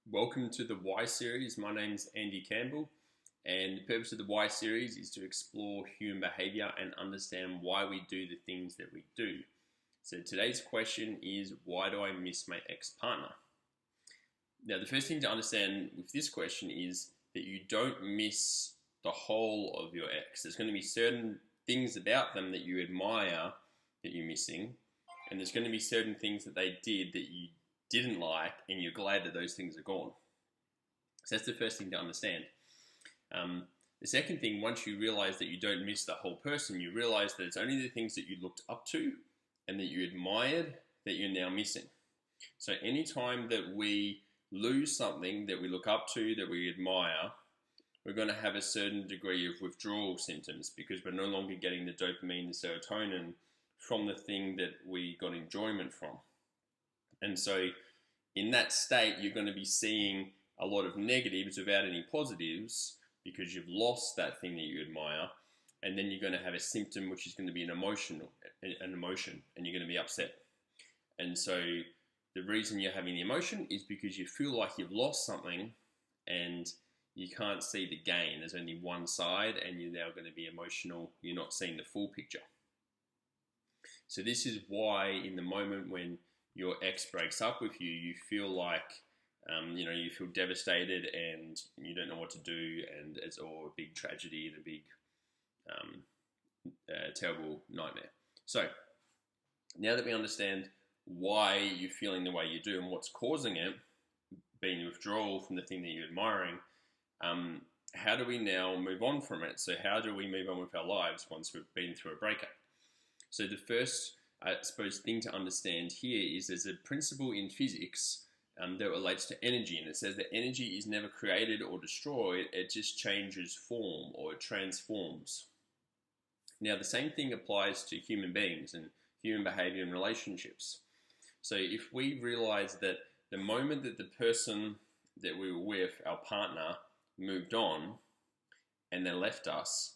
Welcome to the Why series. My name's Andy Campbell, and the purpose of the Why series is to explore human behavior and understand why we do the things that we do. So today's question is, why do I miss my ex-partner? Now, the first thing to understand with this question is that you don't miss the whole of your ex. There's going to be certain things about them that you admire that you're missing, and there's going to be certain things that they did that you didn't like, and you're glad that those things are gone. So that's the first thing to understand. The second thing, once you realize that you don't miss the whole person, you realize that it's only the things that you looked up to and that you admired that you're now missing. So anytime that we lose something that we look up to, that we admire, we're going to have a certain degree of withdrawal symptoms because we're no longer getting the dopamine, the serotonin from the thing that we got enjoyment from. And so in that state, you're going to be seeing a lot of negatives without any positives because you've lost that thing that you admire. And then you're going to have a symptom, which is going to be an emotion, and you're going to be upset. And so the reason you're having the emotion is because you feel like you've lost something and you can't see the gain. There's only one side and you're now going to be emotional. You're not seeing the full picture. So this is why in the moment when your ex breaks up with you, you feel like, you feel devastated and you don't know what to do, and it's all a big tragedy and a big, terrible nightmare. So now that we understand why you're feeling the way you do and what's causing it, being withdrawal from the thing that you're admiring, how do we now move on from it? So how do we move on with our lives once we've been through a breakup? So the first thing to understand here is there's a principle in physics that relates to energy, and it says that energy is never created or destroyed, it just changes form, or it transforms. Now, the same thing applies to human beings and human behavior and relationships. So if we realize that the moment that the person that we were with, our partner, moved on and they left us,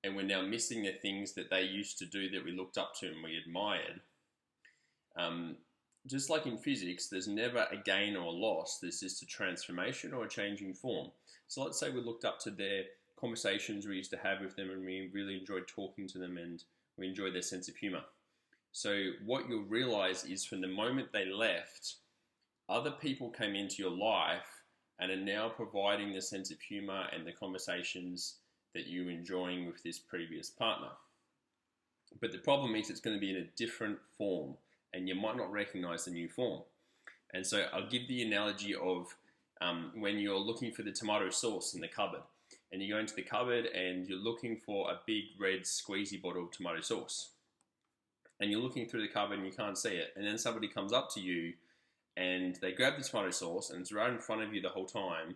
and we're now missing the things that they used to do that we looked up to and we admired. Just like in physics, there's never a gain or a loss. There's just a transformation or a changing form. So let's say we looked up to their conversations we used to have with them and we really enjoyed talking to them and we enjoyed their sense of humor. So what you'll realize is from the moment they left, other people came into your life and are now providing the sense of humor and the conversations that you're enjoying with this previous partner. But the problem is it's going to be in a different form and you might not recognize the new form. And so I'll give the analogy of when you're looking for the tomato sauce in the cupboard, and you go into the cupboard and you're looking for a big red squeezy bottle of tomato sauce. And you're looking through the cupboard and you can't see it. And then somebody comes up to you and they grab the tomato sauce and it's right in front of you the whole time,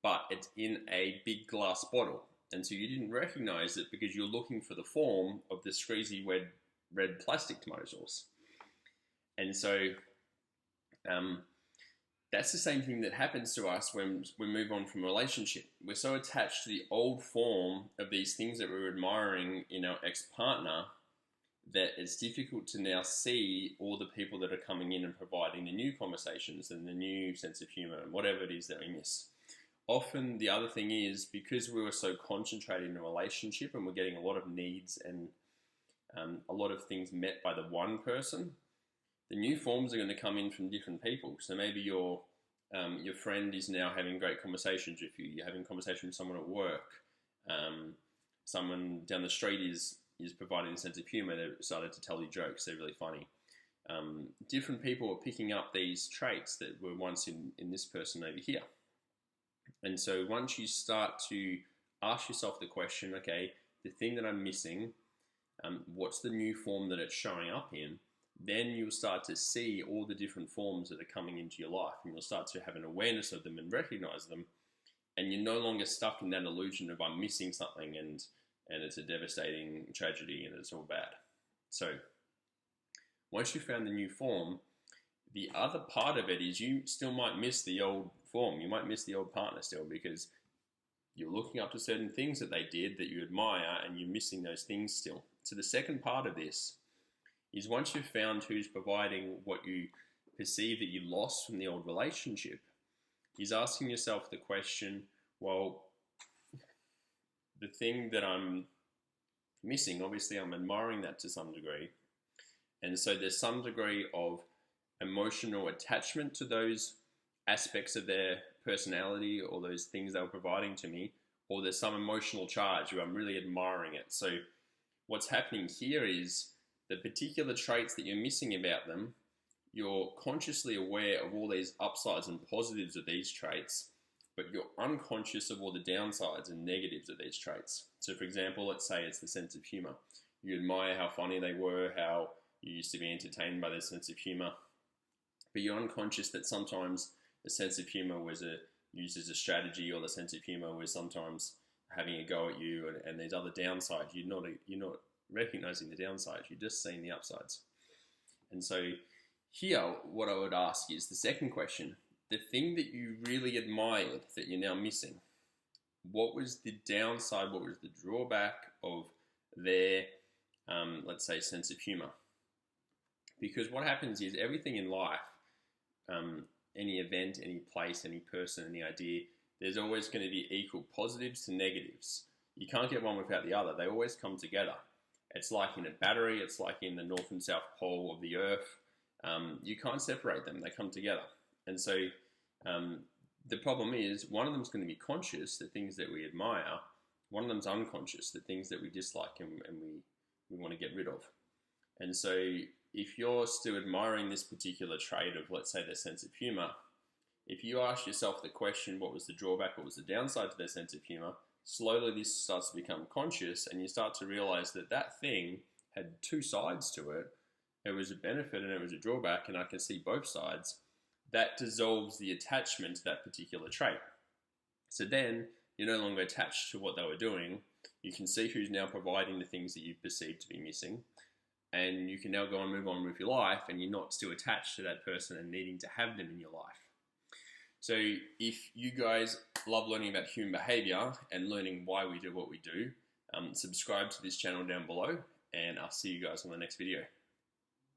but it's in a big glass bottle. And so you didn't recognize it because you're looking for the form of the squeezy red plastic tomato sauce. And so that's the same thing that happens to us when we move on from a relationship. We're so attached to the old form of these things that we're admiring in our ex-partner that it's difficult to now see all the people that are coming in and providing the new conversations and the new sense of humor and whatever it is that we miss. Often the other thing is because we were so concentrated in a relationship and we're getting a lot of needs and a lot of things met by the one person, the new forms are going to come in from different people. So maybe your friend is now having great conversations with you. You're having conversation with someone at work. Someone down the street is providing a sense of humor. They've started to tell you jokes. They're really funny. Different people are picking up these traits that were once in this person over here. And so once you start to ask yourself the question, okay, the thing that I'm missing, what's the new form that it's showing up in? Then you'll start to see all the different forms that are coming into your life, and you'll start to have an awareness of them and recognize them. And you're no longer stuck in that illusion of I'm missing something and it's a devastating tragedy and it's all bad. So once you've found the new form, the other part of it is you still might miss the old form. You might miss the old partner still because you're looking up to certain things that they did that you admire and you're missing those things still. So the second part of this is once you've found who's providing what you perceive that you lost from the old relationship, is asking yourself the question, well, the thing that I'm missing, obviously I'm admiring that to some degree. And so there's some degree of emotional attachment to those aspects of their personality or those things they were providing to me, or there's some emotional charge where I'm really admiring it. So what's happening here is the particular traits that you're missing about them, you're consciously aware of all these upsides and positives of these traits, but you're unconscious of all the downsides and negatives of these traits. So for example, let's say it's the sense of humor. You admire how funny they were, how you used to be entertained by their sense of humor, but you're unconscious that sometimes the sense of humor was used as a strategy, or the sense of humor was sometimes having a go at you, and there's other downsides. You're not recognizing the downsides, you're just seeing the upsides. And so here, what I would ask is the second question: the thing that you really admired that you're now missing, what was the downside, what was the drawback of their, let's say, sense of humor? Because what happens is everything in life, any event, any place, any person, any idea, there's always going to be equal positives to negatives. You can't get one without the other. They always come together. It's like in a battery, it's like in the north and south pole of the earth. You can't separate them, they come together. And so the problem is, one of them is going to be conscious, the things that we admire. One of them's unconscious, the things that we dislike and we want to get rid of. And so if you're still admiring this particular trait of, let's say, their sense of humor, if you ask yourself the question, what was the drawback, what was the downside to their sense of humor, slowly this starts to become conscious, and you start to realize that that thing had two sides to it. It was a benefit and it was a drawback, and I can see both sides. That dissolves the attachment to that particular trait. So then you're no longer attached to what they were doing. You can see who's now providing the things that you perceive to be missing, and you can now go and move on with your life, and you're not still attached to that person and needing to have them in your life. So if you guys love learning about human behavior and learning why we do what we do, subscribe to this channel down below, and I'll see you guys on the next video.